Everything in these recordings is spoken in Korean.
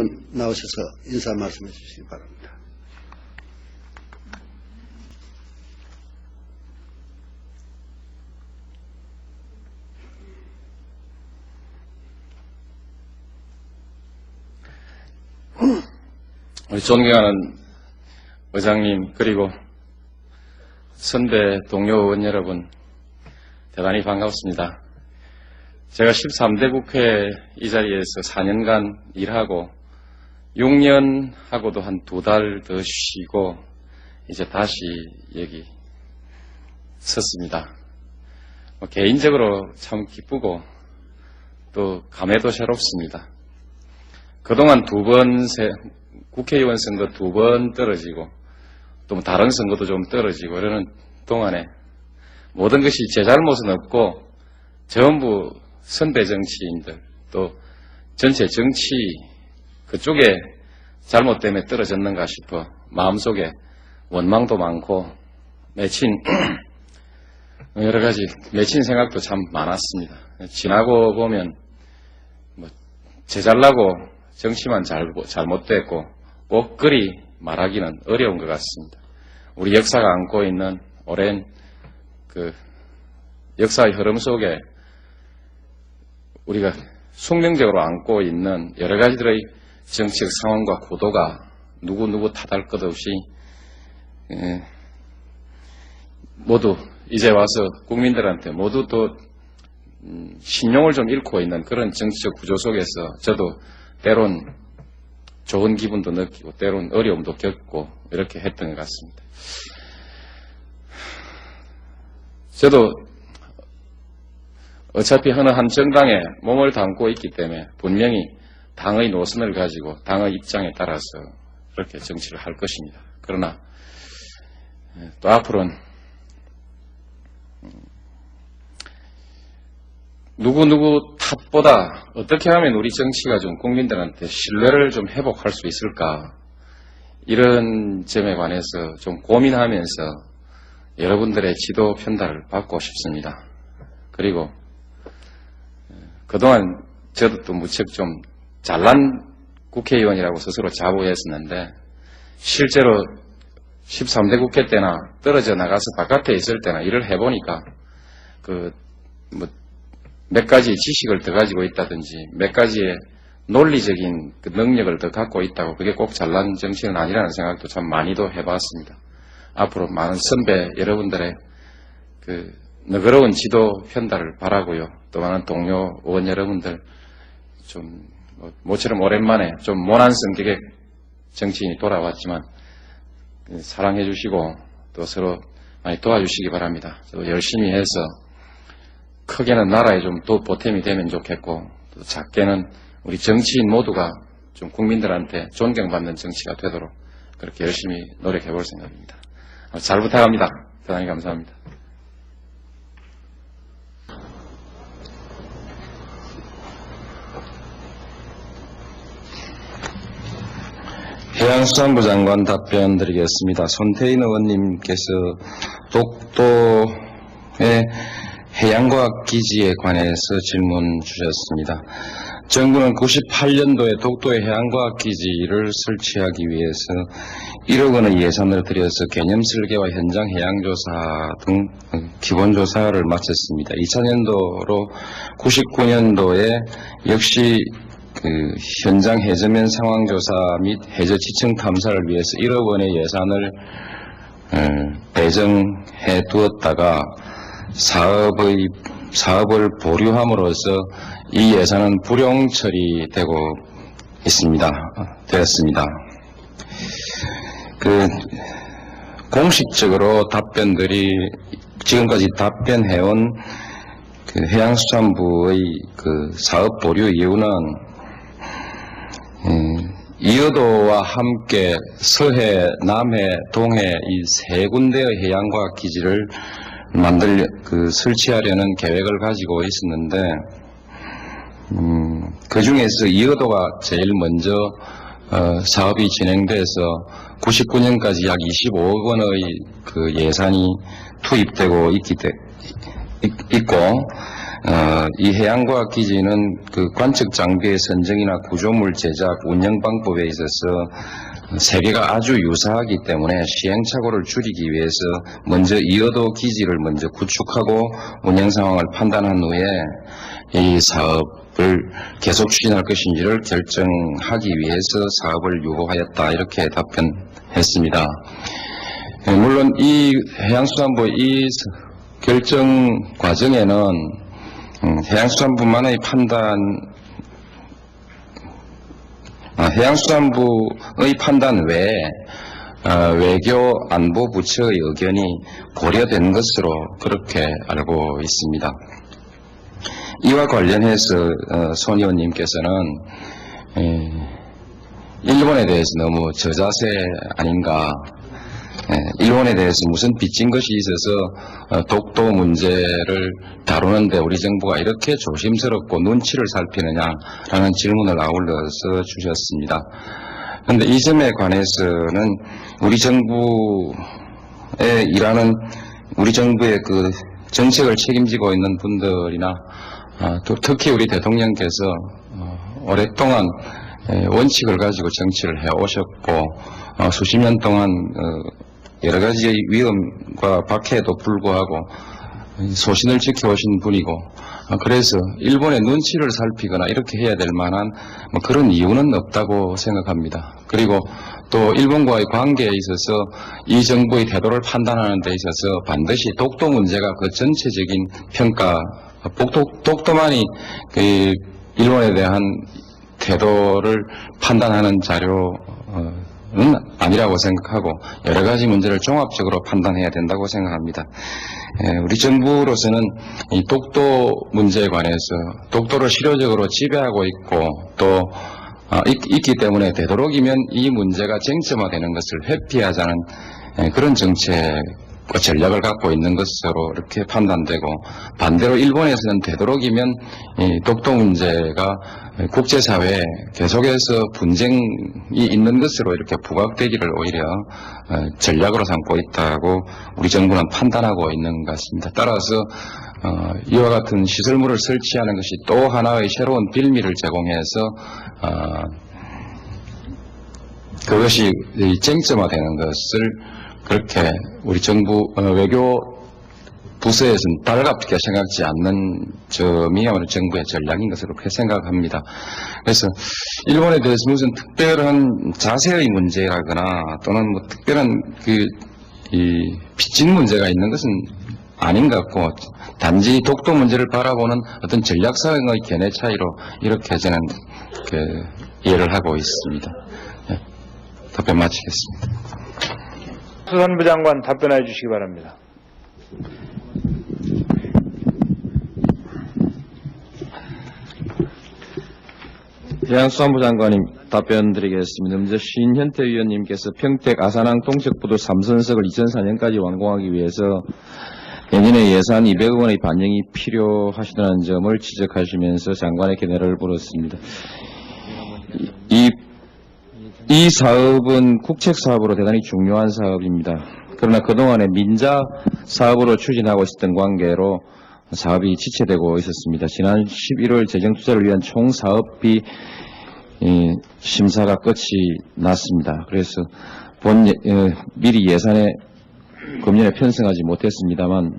국회의원 나오셔서 인사 말씀해 주시기 바랍니다. 우리 존경하는 의장님, 그리고 선배 동료 의원 여러분, 대단히 반갑습니다. 제가 13대 국회 이 자리에서 4년간 일하고 6년 하고도 한 2달 더 쉬고 이제 다시 여기 섰습니다. 개인적으로 참 기쁘고 또 감회도 새롭습니다. 그동안 국회의원 선거 2번 떨어지고 또 다른 선거도 좀 떨어지고 이러는 동안에 모든 것이 제 잘못은 없고 전부 선배 정치인들 또 전체 정치 그쪽에 잘못 때문에 떨어졌는가 싶어 마음속에 원망도 많고 맺힌 여러 가지 맺힌 생각도 참 많았습니다. 지나고 보면 제 잘나고 정치만 잘못됐고 꼭 그리 말하기는 어려운 것 같습니다. 우리 역사가 안고 있는 오랜 그 역사의 흐름 속에 우리가 숙명적으로 안고 있는 여러 가지들의 정치적 상황과 구도가 누구 탓할 것 없이 모두 이제 와서 국민들한테 모두 또 신용을 좀 잃고 있는 그런 정치적 구조 속에서 저도 때론 좋은 기분도 느끼고 때론 어려움도 겪고 이렇게 했던 것 같습니다. 저도 어차피 어느 한 정당에 몸을 담고 있기 때문에 분명히 당의 노선을 가지고 당의 입장에 따라서 그렇게 정치를 할 것입니다. 그러나 또 앞으로는 누구 탓보다 어떻게 하면 우리 정치가 좀 국민들한테 신뢰를 좀 회복할 수 있을까, 이런 점에 관해서 좀 고민하면서 여러분들의 지도 편달을 받고 싶습니다. 그리고 그동안 저도 또 무척 좀 잘난 국회의원이라고 스스로 자부했었는데 실제로 13대 국회 때나 떨어져 나가서 바깥에 있을 때나 일을 해보니까 몇 가지 지식을 더 가지고 있다든지 몇 가지의 논리적인 그 능력을 더 갖고 있다고 그게 꼭 잘난 정치는 아니라는 생각도 참 많이도 해봤습니다. 앞으로 많은 선배 여러분들의 그 너그러운 지도 편달을 바라고요. 또 많은 동료 의원 여러분들 좀 모처럼 오랜만에 좀 모난 성격의 정치인이 돌아왔지만 사랑해 주시고 또 서로 많이 도와주시기 바랍니다. 저도 열심히 해서 크게는 나라에 좀 또 보탬이 되면 좋겠고 또 작게는 우리 정치인 모두가 좀 국민들한테 존경받는 정치가 되도록 그렇게 열심히 노력해 볼 생각입니다. 잘 부탁합니다. 대단히 감사합니다. 해양수산부 장관 답변 드리겠습니다. 손태인 의원님께서 독도의 해양과학기지에 관해서 질문 주셨습니다. 정부는 98년도에 독도의 해양과학기지를 설치하기 위해서 1억 원의 예산을 들여서 개념 설계와 현장 해양조사 등 기본조사를 마쳤습니다. 2000년도로 99년도에 역시 현장 해저면 상황조사 및 해저 지층 탐사를 위해서 1억 원의 예산을 배정해 두었다가 사업을 보류함으로써 이 예산은 불용 처리되고 되었습니다. 공식적으로 지금까지 답변해온 해양수산부의 사업 보류 이유는 이어도와 함께 서해, 남해, 동해 이 세 군데의 해양과학 기지를 설치하려는 계획을 가지고 있었는데, 그 중에서 이어도가 제일 먼저 사업이 진행돼서 99년까지 약 25억 원의 예산이 투입되고 있고, 이 해양과학기지는 그 관측 장비의 선정이나 구조물 제작, 운영 방법에 있어서 세계가 아주 유사하기 때문에 시행착오를 줄이기 위해서 먼저 이어도 기지를 먼저 구축하고 운영 상황을 판단한 후에 이 사업을 계속 추진할 것인지를 결정하기 위해서 사업을 요구하였다, 이렇게 답변했습니다. 물론 이 해양수산부의 이 결정 과정에는 해양수산부만의 해양수산부의 판단 외에 외교 안보 부처의 의견이 고려된 것으로 그렇게 알고 있습니다. 이와 관련해서 손 의원님께서는 일본에 대해서 너무 저자세 아닌가, 일본에 대해서 무슨 빚진 것이 있어서 독도 문제를 다루는데 우리 정부가 이렇게 조심스럽고 눈치를 살피느냐라는 질문을 아울러서 주셨습니다. 그런데 이 점에 관해서는 우리 정부의 그 정책을 책임지고 있는 분들이나 또 특히 우리 대통령께서 오랫동안 원칙을 가지고 정치를 해오셨고 수십 년 동안 여러 가지의 위험과 박해에도 불구하고 소신을 지켜오신 분이고, 그래서 일본의 눈치를 살피거나 이렇게 해야 될 만한 그런 이유는 없다고 생각합니다. 그리고 또 일본과의 관계에 있어서 이 정부의 태도를 판단하는 데 있어서 반드시 독도 문제가 그 전체적인 평가, 독도만이 그 일본에 대한 태도를 판단하는 자료는 아니라고 생각하고 여러 가지 문제를 종합적으로 판단해야 된다고 생각합니다. 우리 정부로서는 이 독도 문제에 관해서 독도를 실효적으로 지배하고 있고 또 있기 때문에 되도록이면 이 문제가 쟁점화되는 것을 회피하자는 그런 정책 전략을 갖고 있는 것으로 이렇게 판단되고, 반대로 일본에서는 되도록이면 이 독도 문제가 국제사회에 계속해서 분쟁이 있는 것으로 이렇게 부각되기를 오히려 전략으로 삼고 있다고 우리 정부는 판단하고 있는 것 같습니다. 따라서 이와 같은 시설물을 설치하는 것이 또 하나의 새로운 빌미를 제공해서 그것이 쟁점화되는 것을 그렇게 우리 정부 외교 부서에서는 달갑게 생각지 않는 점이 오늘 정부의 전략인 것으로 그렇게 생각합니다. 그래서 일본에 대해서 무슨 특별한 자세의 문제라거나 또는 뭐 특별한 이 빚진 문제가 있는 것은 아닌 것 같고, 단지 독도 문제를 바라보는 어떤 전략상의 견해 차이로 이렇게 저는 이해를 하고 있습니다. 네, 답변 마치겠습니다. 수산부 장관 답변해 주시기 바랍니다. 해양수산부 장관님 답변드리겠습니다. 먼저 신현태 위원님께서 평택 아산항 동척부두 3선석을 2004년까지 완공하기 위해서 내년에 예산 200억 원의 반영이 필요하시다는 점을 지적하시면서 장관의 견해를 물었습니다. 이 사업은 국책 사업으로 대단히 중요한 사업입니다. 그러나 그동안에 민자 사업으로 추진하고 있었던 관계로 사업이 지체되고 있었습니다. 지난 11월 재정투자를 위한 총 사업비 심사가 끝이 났습니다. 그래서 미리 예산에 금년에 편성하지 못했습니다만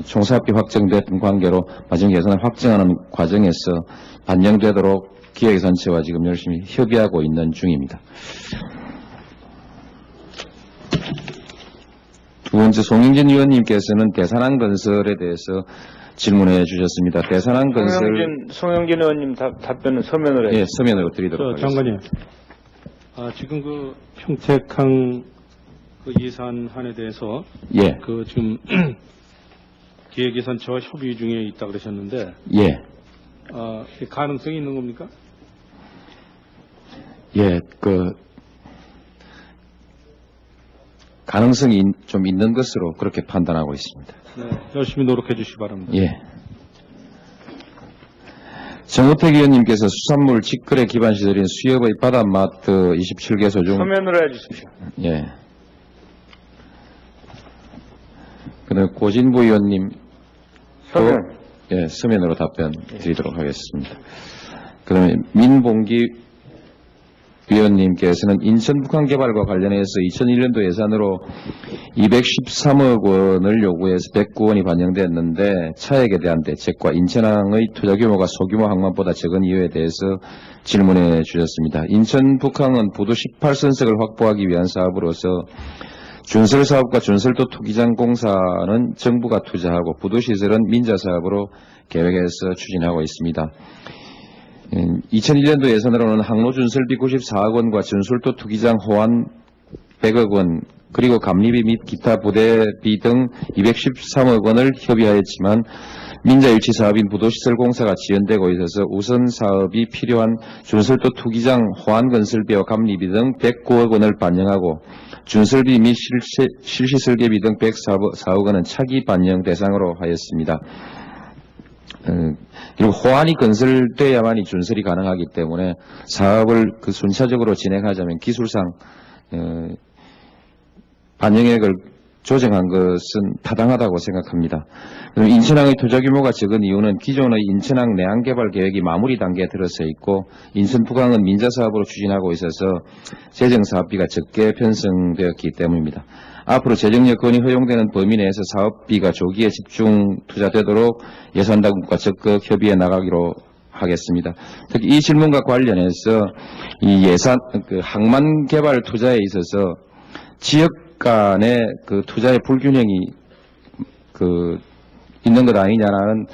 총 사업비 확정됐던 관계로 마지막 예산을 확정하는 과정에서 반영되도록 기획예산처와 지금 열심히 협의하고 있는 중입니다. 두 번째, 송영진 의원님께서는 대산항 건설에 대해서 질문해 주셨습니다. 대산항 건설. 송영진 의원님 답변은 서면으로 해주세요. 예, 서면으로 드리도록 하겠습니다. 장관님, 지금 그 평택항 그 예산안에 대해서 예. 그 지금 기획예산처와 협의 중에 있다 그러셨는데, 예. 가능성이 있는 겁니까? 예, 가능성이 좀 있는 것으로 그렇게 판단하고 있습니다. 네, 열심히 노력해 주시기 바랍니다. 예. 정우택 의원님께서 수산물 직거래 기반 시설인 수협의 바닷마트 27개소 중 서면으로 해주십시오. 예. 그다음에 고진부 의원님 서면. 예, 서면으로 답변 드리도록 하겠습니다. 그다음에 민봉기 위원님께서는 인천 북한 개발과 관련해서 2001년도 예산으로 213억 원을 요구해서 109원이 반영됐는데 차액에 대한 대책과 인천항의 투자 규모가 소규모 항만보다 적은 이유에 대해서 질문해 주셨습니다. 인천 북항은 부두 18선석을 확보하기 위한 사업으로서 준설 사업과 준설도 투기장 공사는 정부가 투자하고 부두 시설은 민자 사업으로 계획해서 추진하고 있습니다. 2001년도 예산으로는 항로 준설비 94억 원과 준설도 투기장 호환 100억 원 그리고 감리비 및 기타 부대비 등 213억 원을 협의하였지만 민자 유치 사업인 부도시설 공사가 지연되고 있어서 우선 사업이 필요한 준설도 투기장 호환 건설비와 감리비 등 109억 원을 반영하고 준설비 및 실시 설계비 등 104억 원은 차기 반영 대상으로 하였습니다. 그리고 호환이 건설돼야만이 준설이 가능하기 때문에 사업을 순차적으로 진행하자면 기술상 반영액을 조정한 것은 타당하다고 생각합니다. 인천항의 투자 규모가 적은 이유는 기존의 인천항 내항 개발 계획이 마무리 단계에 들어서 있고 인천 북항은 민자 사업으로 추진하고 있어서 재정 사업비가 적게 편성되었기 때문입니다. 앞으로 재정력 건이 허용되는 범위 내에서 사업비가 조기에 집중 투자되도록 예산당국과 적극 협의해 나가기로 하겠습니다. 특히 이 질문과 관련해서 이 예산, 항만 개발 투자에 있어서 지역 간의 투자의 불균형이 있는 것 아니냐라는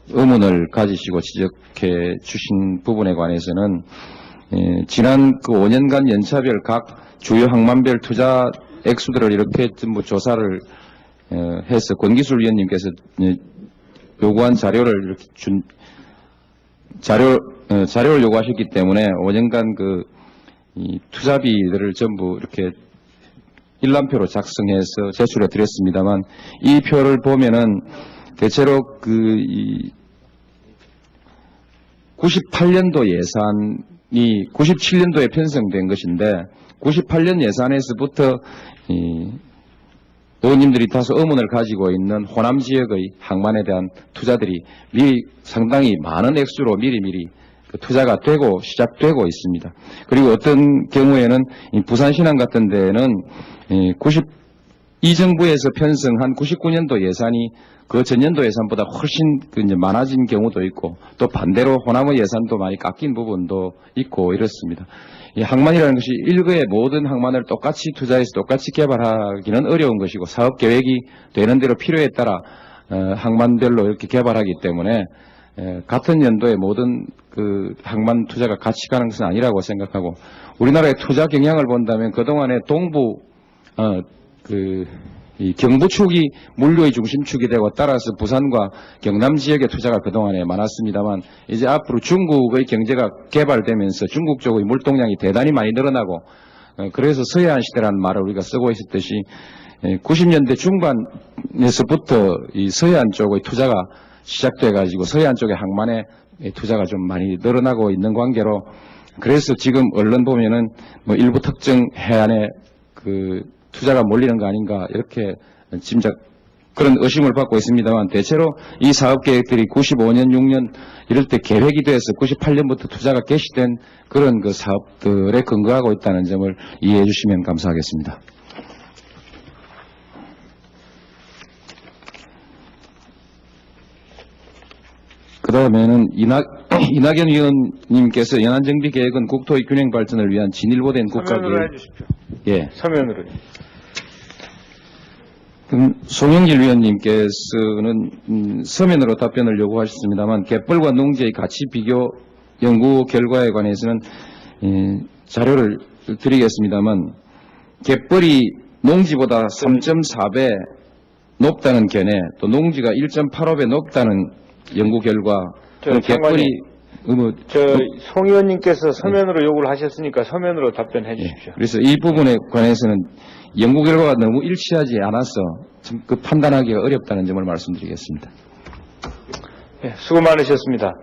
의문을 가지시고 지적해 주신 부분에 관해서는 지난 5년간 연차별 각 주요 항만별 투자 액수들을 이렇게 전부 조사를 해서 권기술위원님께서 요구한 자료를 이렇게 자료를 요구하셨기 때문에 5년간 이 투자비들을 전부 이렇게 일람표로 작성해서 제출해 드렸습니다만 이 표를 보면은 대체로 98년도 예산이 97년도에 편성된 것인데 98년 예산에서부터 의원님들이 다소 의문을 가지고 있는 호남 지역의 항만에 대한 투자들이 미리 상당히 많은 액수로 미리미리 투자가 되고 시작되고 있습니다. 그리고 어떤 경우에는 부산 신항 같은 데는 이 정부에서 편성한 99년도 예산이 그 전년도 예산보다 훨씬 이제 많아진 경우도 있고 또 반대로 호남의 예산도 많이 깎인 부분도 있고 이렇습니다. 이 항만이라는 것이 일거에 모든 항만을 똑같이 투자해서 똑같이 개발하기는 어려운 것이고 사업 계획이 되는 대로 필요에 따라 항만별로 이렇게 개발하기 때문에 같은 연도에 모든 항만 투자가 같이 가는 것은 아니라고 생각하고 우리나라의 투자 경향을 본다면 그동안에 동부 이 경부축이 물류의 중심축이 되고 따라서 부산과 경남 지역의 투자가 그동안에 많았습니다만 이제 앞으로 중국의 경제가 개발되면서 중국 쪽의 물동량이 대단히 많이 늘어나고 그래서 서해안 시대라는 말을 우리가 쓰고 있었듯이 90년대 중반에서부터 이 서해안 쪽의 투자가 시작돼 가지고 서해안 쪽의 항만의 투자가 좀 많이 늘어나고 있는 관계로 그래서 지금 언론 보면은 뭐 일부 특정 해안에 투자가 몰리는 거 아닌가 이렇게 그런 의심을 받고 있습니다만 대체로 이 사업 계획들이 95년, 6년 이럴 때 계획이 돼서 98년부터 투자가 개시된 그런 사업들에 근거하고 있다는 점을 이해해 주시면 감사하겠습니다. 그 다음에는 이낙연 의원님께서 연안정비 계획은 국토의 균형 발전을 위한 진일보된 국가계획. 서면으로 해주십시오. 예. 서면으로. 송영길 위원님께서는 서면으로 답변을 요구하셨습니다만 갯벌과 농지의 가치 비교 연구 결과에 관해서는 자료를 드리겠습니다만 갯벌이 농지보다 3.4배 높다는 견해 또 농지가 1.85배 높다는 연구 결과 갯벌이 송 의원님께서 서면으로 요구를 하셨으니까 서면으로 답변해 주십시오. 그래서 이 부분에 관해서는 연구 결과가 너무 일치하지 않아서 판단하기가 어렵다는 점을 말씀드리겠습니다. 수고 많으셨습니다.